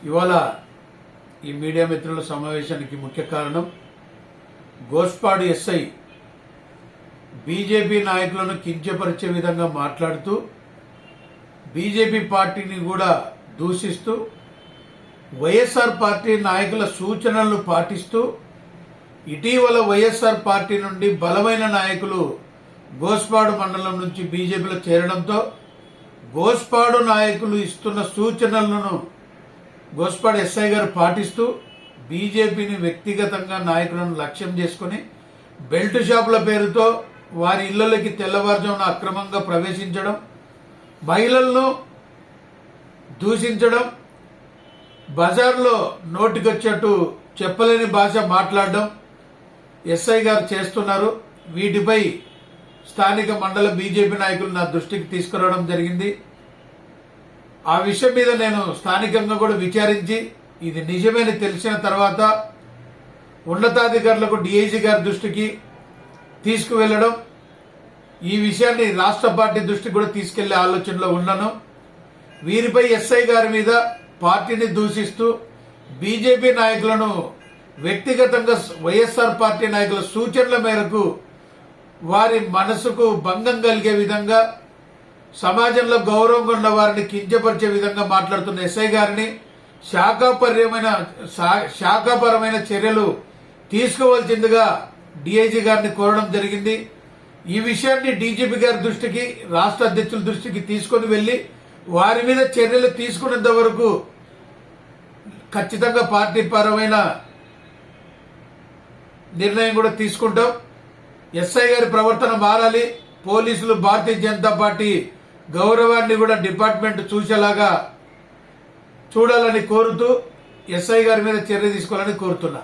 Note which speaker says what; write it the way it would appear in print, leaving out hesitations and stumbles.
Speaker 1: ఇవాళ ఈ మీడియా మిత్రుల సమావేశానికి ముఖ్య కారణం గోస్పాడు ఎస్ఐ బీజేపీ నాయకులను కించపరిచే విధంగా మాట్లాడుతూ బీజేపీ పార్టీని కూడా దూషిస్తూ వైఎస్ఆర్ పార్టీ నాయకుల సూచనలను పాటిస్తూ ఇటీవల వైఎస్ఆర్ పార్టీ నుండి బలమైన నాయకులు గోస్పాడు మండలం నుంచి బీజేపీలో చేరడంతో గోస్పాడు నాయకులు ఇస్తున్న సూచనలను గోస్పాడు ఎస్ఐ గారు పాటిస్తూ బీజేపీని వ్యక్తిగతంగా నాయకులను లక్ష్యం చేసుకుని బెల్ట్ షాపుల పేరుతో వారి ఇళ్లలోకి తెల్లవారుజామున అక్రమంగా ప్రవేశించడం, మహిళలను దూషించడం, బజార్లో నోటికొచ్చేట్టు చెప్పలేని భాష మాట్లాడడం ఎస్ఐ గారు చేస్తున్నారు. వీటిపై స్థానిక మండల బీజేపీ నాయకులు నా దృష్టికి తీసుకురావడం జరిగింది. ఆ విషయం మీద నేను స్థానికంగా కూడా విచారించి ఇది నిజమేని తెలిసిన తర్వాత ఉన్నతాధికారులకు డీఐజీ గారి దృష్టికి తీసుకువెళ్లడం, ఈ విషయాన్ని రాష్ట్ర పార్టీ దృష్టికి కూడా తీసుకెళ్లే ఆలోచనలో ఉన్నాను. వీరిపై ఎస్ఐ గారి మీద పార్టీని దూషిస్తూ బీజేపీ నాయకులను వ్యక్తిగతంగా వైఎస్ఆర్ పార్టీ నాయకుల సూచనల మేరకు వారి మనసుకు భంగం కలిగే విధంగా, సమాజంలో గౌరవంగా ఉన్న వారిని కించపరిచే విధంగా మాట్లాడుతున్న ఎస్ఐ గారిని శాఖాపరమైన చర్యలు తీసుకోవాల్సిందిగా డీఐజీ గారిని కోరడం జరిగింది. ఈ విషయాన్ని డీజీపీ గారి దృష్టికి, రాష్ట్ర అధ్యక్షుల దృష్టికి తీసుకుని వెళ్లి వారి మీద చర్యలు తీసుకునేంత వరకు ఖచ్చితంగా పార్టీ పరమైన నిర్ణయం కూడా తీసుకుంటాం. ఎస్ఐ గారి ప్రవర్తన మారాలి. పోలీసులు భారతీయ జనతా పార్టీ గౌరవాన్ని కూడా డిపార్ట్మెంట్ చూసేలాగా చూడాలని కోరుతూ ఎస్ఐ గారి మీద చర్య తీసుకోవాలని కోరుతున్నా.